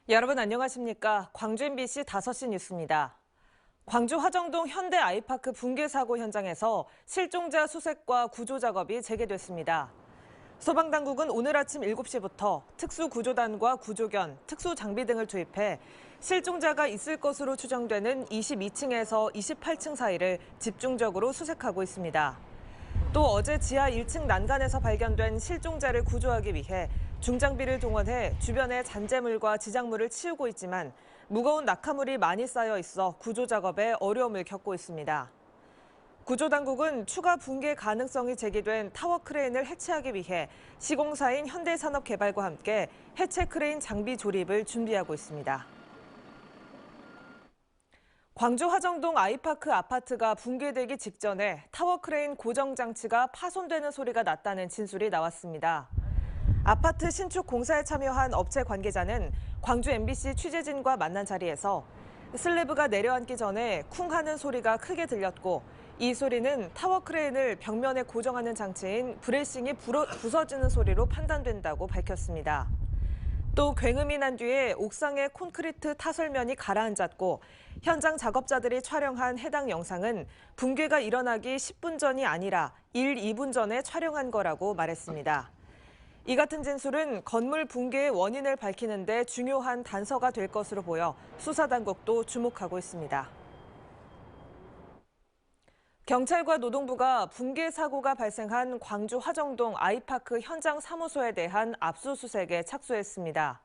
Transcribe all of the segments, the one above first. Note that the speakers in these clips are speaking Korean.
여러분 안녕하십니까? 광주 MBC 5시 뉴스입니다. 광주 화정동 현대 아이파크 붕괴 사고 현장에서 실종자 수색과 구조 작업이 재개됐습니다. 소방당국은 오늘 아침 7시부터 특수구조단과 구조견, 특수장비 등을 투입해 실종자가 있을 것으로 추정되는 22층에서 28층 사이를 집중적으로 수색하고 있습니다. 또 어제 지하 1층 난간에서 발견된 실종자를 구조하기 위해 중장비를 동원해 주변의 잔재물과 지작물을 치우고 있지만 무거운 낙하물이 많이 쌓여 있어 구조 작업에 어려움을 겪고 있습니다. 구조당국은 추가 붕괴 가능성이 제기된 타워 크레인을 해체하기 위해 시공사인 현대산업개발과 함께 해체 크레인 장비 조립을 준비하고 있습니다. 광주 화정동 아이파크 아파트가 붕괴되기 직전에 타워 크레인 고정 장치가 파손되는 소리가 났다는 진술이 나왔습니다. 아파트 신축 공사에 참여한 업체 관계자는 광주 MBC 취재진과 만난 자리에서 슬래브가 내려앉기 전에 쿵 하는 소리가 크게 들렸고 이 소리는 타워 크레인을 벽면에 고정하는 장치인 브레싱이 부서지는 소리로 판단된다고 밝혔습니다. 또 굉음이 난 뒤에 옥상의 콘크리트 타설면이 가라앉았고 현장 작업자들이 촬영한 해당 영상은 붕괴가 일어나기 10분 전이 아니라 1, 2분 전에 촬영한 거라고 말했습니다. 이 같은 진술은 건물 붕괴의 원인을 밝히는 데 중요한 단서가 될 것으로 보여 수사당국도 주목하고 있습니다. 경찰과 노동부가 붕괴 사고가 발생한 광주 화정동 아이파크 현장 사무소에 대한 압수수색에 착수했습니다.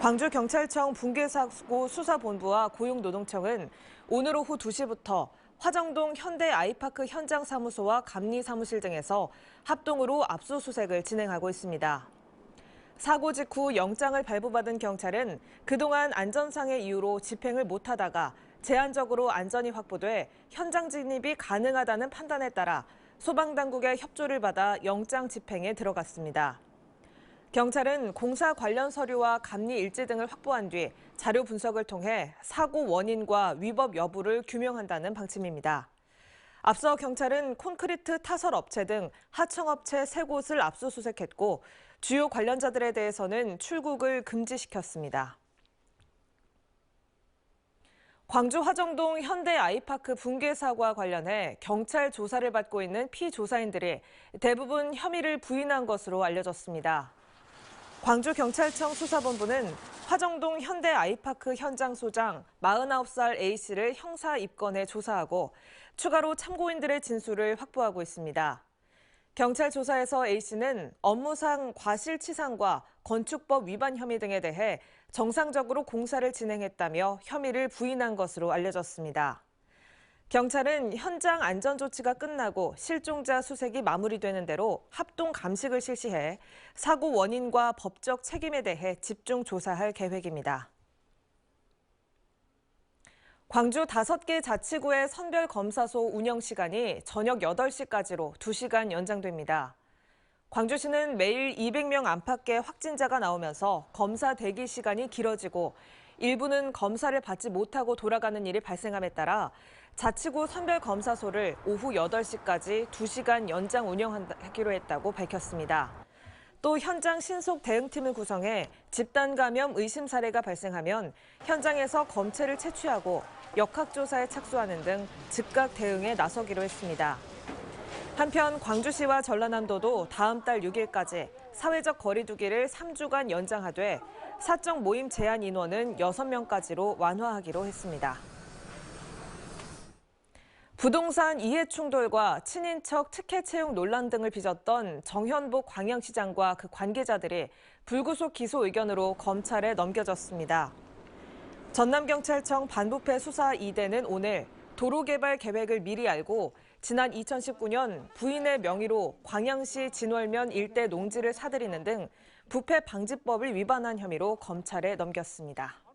광주경찰청 붕괴사고 수사본부와 고용노동청은 오늘 오후 2시부터 화정동 현대 아이파크 현장 사무소와 감리 사무실 등에서 합동으로 압수수색을 진행하고 있습니다. 사고 직후 영장을 발부받은 경찰은 그동안 안전상의 이유로 집행을 못하다가 제한적으로 안전이 확보돼 현장 진입이 가능하다는 판단에 따라 소방당국의 협조를 받아 영장 집행에 들어갔습니다. 경찰은 공사 관련 서류와 감리 일지 등을 확보한 뒤 자료 분석을 통해 사고 원인과 위법 여부를 규명한다는 방침입니다. 앞서 경찰은 콘크리트 타설 업체 등 하청업체 3곳을 압수수색했고 주요 관련자들에 대해서는 출국을 금지시켰습니다. 광주 화정동 현대 아이파크 붕괴 사고와 관련해 경찰 조사를 받고 있는 피조사인들이 대부분 혐의를 부인한 것으로 알려졌습니다. 광주경찰청 수사본부는 화정동 현대 아이파크 현장 소장 49살 A씨를 형사 입건해 조사하고 추가로 참고인들의 진술을 확보하고 있습니다. 경찰 조사에서 A씨는 업무상 과실치상과 건축법 위반 혐의 등에 대해 정상적으로 공사를 진행했다며 혐의를 부인한 것으로 알려졌습니다. 경찰은 현장 안전조치가 끝나고 실종자 수색이 마무리되는 대로 합동 감식을 실시해 사고 원인과 법적 책임에 대해 집중 조사할 계획입니다. 광주 5개 자치구의 선별검사소 운영 시간이 저녁 8시까지로 2시간 연장됩니다. 광주시는 매일 200명 안팎의 확진자가 나오면서 검사 대기 시간이 길어지고 일부는 검사를 받지 못하고 돌아가는 일이 발생함에 따라 자치구 선별검사소를 오후 8시까지 2시간 연장 운영하기로 했다고 밝혔습니다. 또 현장 신속 대응팀을 구성해 집단 감염 의심 사례가 발생하면 현장에서 검체를 채취하고 역학조사에 착수하는 등 즉각 대응에 나서기로 했습니다. 한편 광주시와 전라남도도 다음 달 6일까지 사회적 거리 두기를 3주간 연장하되 사적 모임 제한 인원은 6명까지로 완화하기로 했습니다. 부동산 이해 충돌과 친인척 특혜 채용 논란 등을 빚었던 정현복 광양시장과 그 관계자들이 불구속 기소 의견으로 검찰에 넘겨졌습니다. 전남경찰청 반부패 수사 2대는 오늘 도로개발 계획을 미리 알고 지난 2019년 부인의 명의로 광양시 진월면 일대 농지를 사들이는 등 부패 방지법을 위반한 혐의로 검찰에 넘겼습니다.